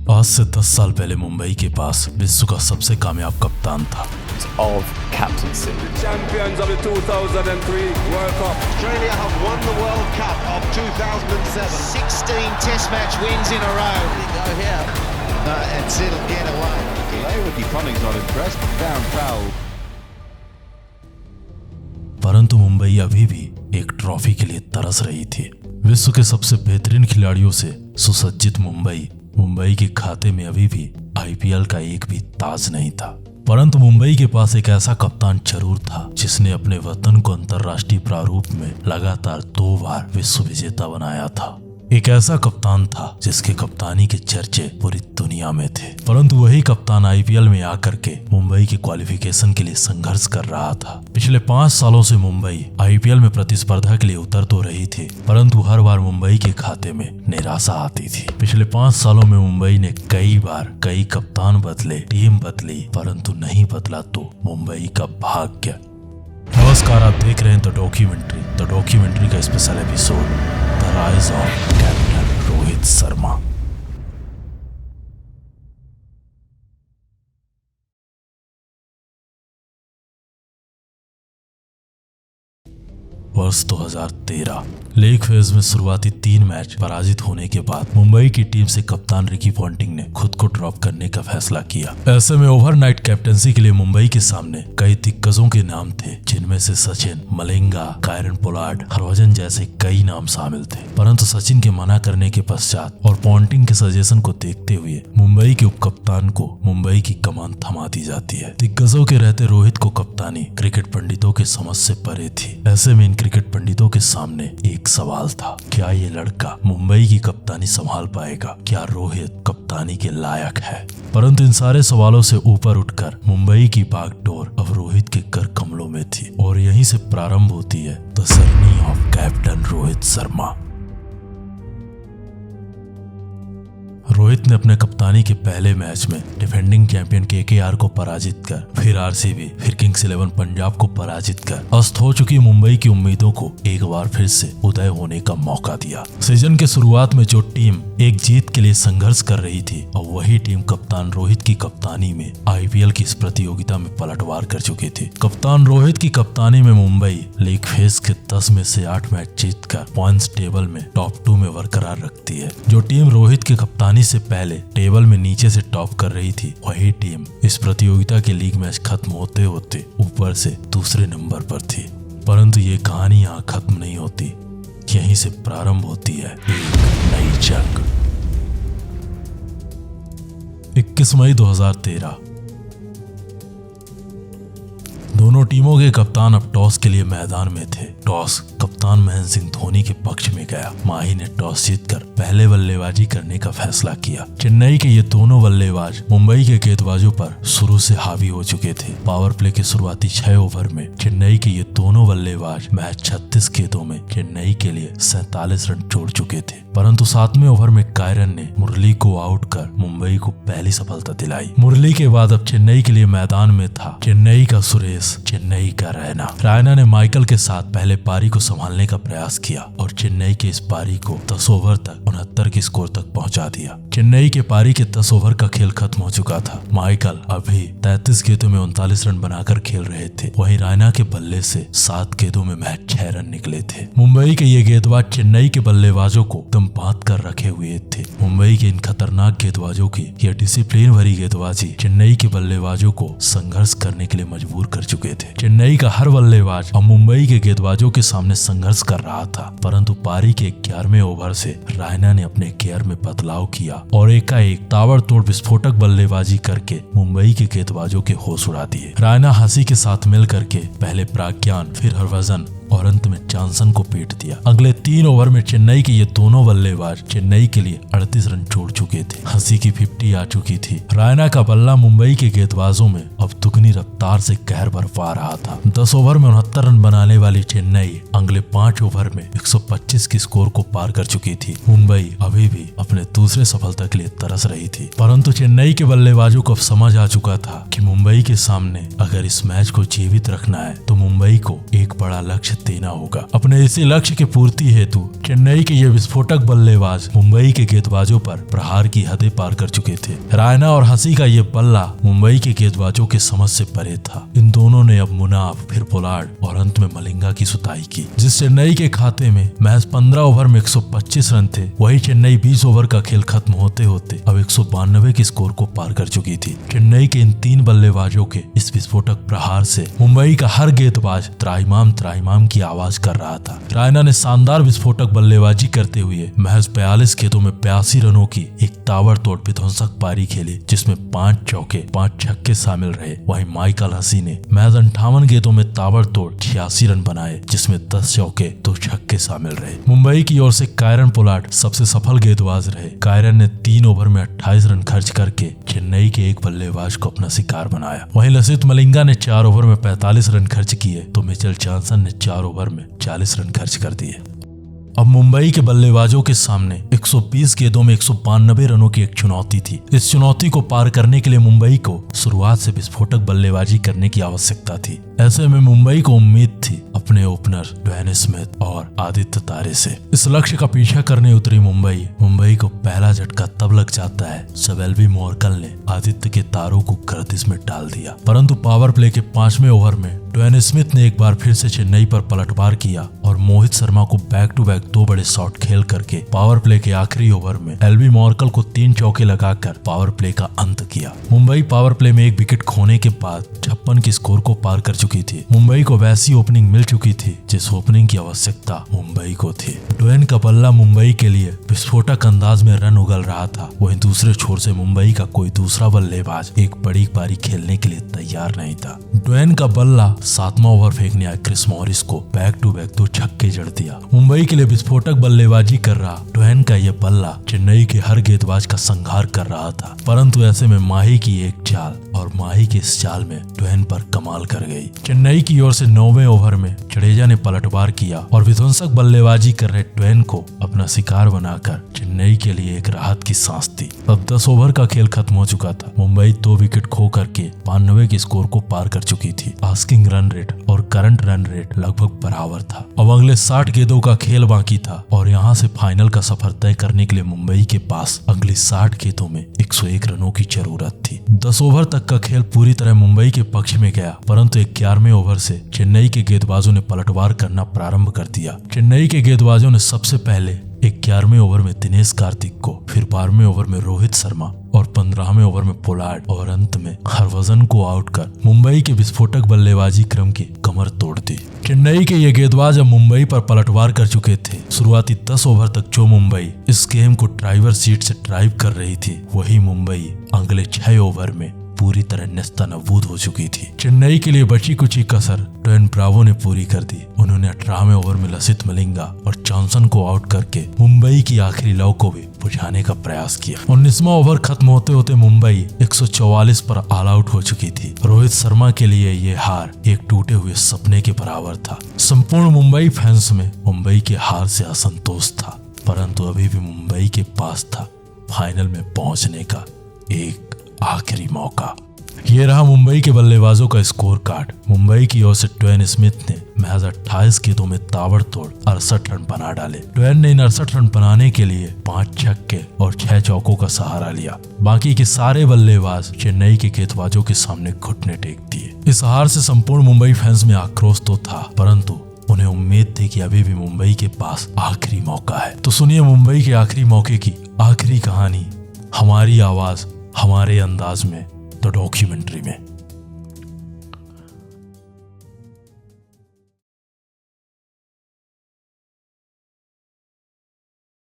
आज से 10 साल पहले मुंबई के पास विश्व का सबसे कामयाब कप्तान था। Of captaincy. Champions of the 2003 World Cup. Australia have won the World Cup of 2007. 16 Test match wins in a row. Go here and settle get away. Ricky Ponning's not impressed. Found foul. परंतु मुंबई अभी भी एक trophy के लिए तरस रही थी। विश्व के सबसे बेहतरीन खिलाड़ियों से सुसज्जित मुंबई के खाते में अभी भी आईपीएल का एक भी ताज नहीं था। परंतु मुंबई के पास एक ऐसा कप्तान जरूर था जिसने अपने वतन को अंतर्राष्ट्रीय प्रारूप में लगातार 2 बार विश्व विजेता बनाया था। एक ऐसा कप्तान था जिसके कप्तानी के चर्चे पूरी दुनिया में थे। परंतु वही कप्तान आईपीएल में आकर के मुंबई के क्वालिफिकेशन के लिए संघर्ष कर रहा था। पिछले 5 सालों से मुंबई आईपीएल में प्रतिस्पर्धा के लिए उतर तो रही थी, परंतु हर बार मुंबई के खाते में निराशा आती थी। पिछले 5 सालों में मुंबई ने कई बार कई कप्तान बदले, टीम बदली, परंतु नहीं बदला तो मुंबई का भाग्य। नमस्कार, आप देख रहे हैं द डॉक्यूमेंट्री का special episode the rise of captain Rohit Sharma. वर्ष 2013 लीग फेज में शुरुआती 3 मैच पराजित होने के बाद मुंबई की टीम से कप्तान रिकी पॉन्टिंग ने खुद को ड्रॉप करने का फैसला किया। ऐसे में ओवरनाइट कैप्टनसी के लिए मुंबई के सामने कई दिग्गजों के नाम थे, जिनमें से सचिन, मलिंगा, कायरन पोलार्ड, हरभजन जैसे कई नाम शामिल थे। परंतु सचिन के मना करने के पश्चात और पॉन्टिंग के सजेशन को देखते हुए मुंबई के उप कप्तान को मुंबई की कमान थमा दी जाती है। दिग्गजों के रहते रोहित को कप्तानी क्रिकेट पंडितों के समझ से परे थी। ऐसे में इन क्रिकेट पंडितों के सामने एक सवाल था, क्या ये लड़का मुंबई की कप्तानी संभाल पाएगा? क्या रोहित कप्तानी के लायक है? परंतु इन सारे सवालों से ऊपर उठकर मुंबई की बागडोर अब रोहित के कर कमलों में थी और यहीं से प्रारंभ होती है the journey of captain Rohit Sharma. Rohit ने अपने कप्तानी के पहले मैच में डिफेंडिंग चैंपियन केकेआर को पराजित कर, फिर आरसीबी, फिर किंग्स 11 पंजाब को पराजित कर अस्त हो चुकी मुंबई की उम्मीदों को एक बार फिर से उदय होने का मौका दिया। सीजन के शुरुआत में जो टीम एक जीत के लिए संघर्ष कर रही थी, और वही टीम कप्तान रोहित की कप्तानी में आईपीएल की इस प्रतियोगिता में पलटवार कर चुकी थी। कप्तान रोहित की कप्तानी में मुंबई लीग फेज के 10 में से 8 मैच जीतकर पॉइंट्स टेबल में टॉप 2 में बरकरार रखती है। जो टीम रोहित की कप्तानी से पहले टेबल में नीचे से टॉप कर रही थी, वही टीम इस प्रतियोगिता के लीग मैच खत्म होते होते ऊपर से दूसरे नंबर पर थी। परंतु ये कहानी यहाँ खत्म नहीं होती, यहीं से प्रारंभ होती है एक नई जंग। 21 मई 2013 दोनों टीमों के कप्तान अब टॉस के लिए मैदान में थे। टॉस कप्तान महेंद्र सिंह धोनी के पक्ष में गया। माही ने टॉस जीतकर पहले बल्लेबाजी करने का फैसला किया। चेन्नई के ये दोनों बल्लेबाज मुंबई के गेंदबाजों पर शुरू से हावी हो चुके थे। पावर प्ले के शुरुआती 6 ओवर में चेन्नई के ये दोनों बल्लेबाज मैच 36 गेंदों में चेन्नई के लिए 47 रन जोड़ चुके थे। परंतु 7वें ओवर में कायरन ने मुरली को आउट कर मुंबई को पहली सफलता दिलाई। मुरली के बाद अब चेन्नई के लिए मैदान में था चेन्नई का सुरेश, चेन्नई का रैना ने माइकल के साथ पहले पारी को संभालने का प्रयास किया और चेन्नई के इस पारी को 10 ओवर तक 69 के स्कोर तक पहुंचा दिया। चेन्नई के पारी के 10 ओवर का खेल खत्म हो चुका था। माइकल अभी 33 गेंदों में 39 रन बनाकर खेल रहे थे। वहीं रैना के बल्ले से 7 गेंदों में महज 6 रन निकले थे। मुंबई के ये गेंदबाज चेन्नई के बल्लेबाजों को दम बांध कर रखे हुए थे। मुंबई के इन खतरनाक गेंदबाजों की यह डिसिप्लिन भरी गेंदबाजी चेन्नई के बल्लेबाजों को संघर्ष करने के लिए मजबूर कर चुके थे। चेन्नई का हर बल्लेबाज अब मुंबई के गेंदबाजों के सामने संघर्ष कर रहा था। परंतु पारी के 11वें ओवर से रैना ने अपने गियर में बदलाव किया और एकाएक ताबड़तोड़ विस्फोटक बल्लेबाजी करके मुंबई के गेंदबाजों के होश उड़ा दिए। रैना हंसी के साथ मिल करके पहले प्राज्ञान, फिर हरभजन और अंत में जॉनसन को पीट दिया। अगले 3 ओवर में चेन्नई के ये दोनों बल्लेबाज चेन्नई के लिए 38 रन जोड़ चुके थे। हंसी की 50 आ चुकी थी। रैना का बल्ला मुंबई के गेंदबाजों में अब दुगनी रफ्तार से कहर बरपा रहा था। 10 ओवर में 69 रन बनाने वाली चेन्नई अगले 5 ओवर में 125 की स्कोर को पार कर चुकी थी। मुंबई अभी भी अपने दूसरे सफलता के लिए तरस रही थी। परंतु चेन्नई के बल्लेबाजों को अब समझ आ चुका था कि मुंबई के सामने अगर इस मैच को जीवित रखना है तो मुंबई को एक बड़ा लक्ष्य देना होगा। अपने इसी लक्ष्य की पूर्ति हेतु चेन्नई के ये विस्फोटक बल्लेबाज मुंबई के गेंदबाजों पर प्रहार की हदें पार कर चुके थे। रायना और हसी का ये बल्ला मुंबई के गेंदबाजों के समझ से परे था। इन दोनों ने अब मुनाफ, फिर पोलार्ड और अंत में मलिंगा की सुताई की। जिस चेन्नई के खाते में महज 15 ओवर में 125 रन थे, वही चेन्नई 20 ओवर का खेल खत्म होते होते अब 192 के स्कोर को पार कर चुकी थी। चेन्नई के इन 3 बल्लेबाजों के इस विस्फोटक प्रहार से मुंबई का हर गेंदबाज त्राहिमाम त्राहिमाम की आवाज कर रहा था। रायना ने शानदार विस्फोटक बल्लेबाजी करते हुए महज 42 गेंदों में 82 रनों की एक ताबड़तोड़ विध्वंसक पारी खेली, जिसमें 5 चौके 5 छक्के शामिल रहे। वहीं माइकल हसी ने महज 58 गेंदों में ताबड़तोड़ 86 रन बनाए, जिसमें 10 चौके 2 छक्के शामिल रहे। मुंबई की ओर से कायरन पोलार्ड सबसे सफल गेंदबाज रहे। कायरन ने 3 ओवर में 28 रन खर्च करके चेन्नई के एक बल्लेबाज को अपना शिकार बनाया। वहीं लसित मलिंगा ने 4 ओवर में 45 रन खर्च किए तो मिचेल जॉनसन ने 4 ओवर में 40 रन खर्च कर दिए। अब मुंबई के बल्लेबाजों के सामने 120 गेंदों में 192 रनों की एक चुनौती थी। इस चुनौती को पार करने के लिए मुंबई को शुरुआत से विस्फोटक बल्लेबाजी करने की आवश्यकता थी। ऐसे में मुंबई को उम्मीद थी अपने ओपनर ड्वेन स्मिथ और आदित्य तारे से। इस लक्ष्य का पीछा करने उतरी मुंबई को पहला झटका तब लग जाता है जब एल्वी मॉर्कल ने आदित्य के तारों को गर्दिश में डाल दिया। परंतु पावर प्ले के 5वें ओवर में ड्वेन स्मिथ ने एक बार फिर से चेन्नई पर पलटवार किया और मोहित शर्मा को बैक टू बैक 2 बड़े शॉट खेल करके पावर प्ले के आखिरी ओवर में एल्वी मॉर्कल को 3 चौके लगाकर पावर प्ले का अंत किया। मुंबई पावर प्ले में 1 विकेट खोने के बाद 56 के स्कोर को पार कर चुकी थी। मुंबई को वैसी ओपनिंग मिल चुकी थी जिस ओपनिंग की आवश्यकता मुंबई को थी। ड्वेन का बल्ला मुंबई के लिए विस्फोटक अंदाज में रन उगल रहा था। वहीं दूसरे छोर से मुंबई का कोई दूसरा बल्लेबाज एक बड़ी पारी खेलने के लिए तैयार नहीं था। ड्वेन का बल्ला 7वां ओवर फेंकने आए क्रिस मॉरिस को बैक टू बैक 2 छक्के जड़ दिया। मुंबई के लिए विस्फोटक बल्लेबाजी कर रहा ड्वेन का यह बल्ला चेन्नई के हर गेंदबाज का संहार कर रहा था। परंतु ऐसे में माही की एक चाल और माही के इस चाल में ड्वेन पर कमाल कर गई। चेन्नई की ओर से 9वें ओवर में जडेजा ने पलटवार किया और विध्वंसक बल्लेबाजी कर रहे ड्वेन को अपना शिकार बनाकर चेन्नई के लिए एक राहत की सांस दी। अब 10 ओवर का खेल खत्म हो चुका था। मुंबई 2 विकेट खो करके 92 के स्कोर को पार कर चुकी थी। आस्किंग रन रेट और करंट रन रेट लगभग बराबर था। अब अगले 60 गेंदों का खेल बाकी था और यहाँ से फाइनल का सफर तय करने के लिए मुंबई के पास अगली 60 गेंदों में 101 रनों की जरूरत थी। 10 ओवर तक का खेल पूरी तरह मुंबई के पक्ष में गया, परंतु 11वें ओवर से चेन्नई के गेंदबाजों ने पलटवार करना प्रारंभ कर दिया। चेन्नई के गेंदबाजों ने सबसे पहले 11वें ओवर में दिनेश कार्तिक को, फिर 12वें ओवर में रोहित शर्मा और 15वें ओवर में पोलार्ड और अंत में हरभजन को आउट कर मुंबई के विस्फोटक बल्लेबाजी क्रम की कमर तोड़ दी। चेन्नई के ये गेंदबाज अब मुंबई पर पलटवार कर चुके थे। शुरुआती 10 ओवर तक जो मुंबई इस गेम को ड्राइवर सीट से ड्राइव कर रही थी, वही मुंबई अगले 6 ओवर में पूरी तरह नेस्तनाबूद हो चुकी थी। चेन्नई के लिए बची कुची कसर ड्वेन ब्रावो ने पूरी कर दी। उन्होंने 18वें ओवर में लसित मलिंगा और जॉनसन को आउट करके मुंबई की आखिरी लौ को भी बुझाने का प्रयास किया। 19वां ओवर खत्म होते होते मुंबई 144 पर ऑल आउट हो चुकी थी। रोहित शर्मा के लिए ये हार एक टूटे हुए सपने के बराबर था। संपूर्ण मुंबई फैंस में मुंबई के हार से असंतोष था, परंतु अभी भी मुंबई के पास था फाइनल में पहुंचने का एक आखिरी मौका। ये रहा मुंबई के बल्लेबाजों का स्कोर कार्ड। मुंबई की ओर से ड्वेन स्मिथ ने महज 28 गेंदों में ताबड़तोड़ 68 रन बना डाले। ड्वेन ने इन 68 रन बनाने के लिए 5 छक्के और 6 चौकों का सहारा लिया। बाकी के सारे बल्लेबाज चेन्नई के गेंदबाजों के सामने घुटने टेक दिए। इस हार से संपूर्ण मुंबई फैंस में आक्रोश तो था, परंतु उन्हें उम्मीद थी कि अभी भी मुंबई के पास आखिरी मौका है। तो सुनिए मुंबई के आखिरी मौके की आखिरी कहानी, हमारी आवाज हमारे अंदाज में, द डॉक्यूमेंट्री में।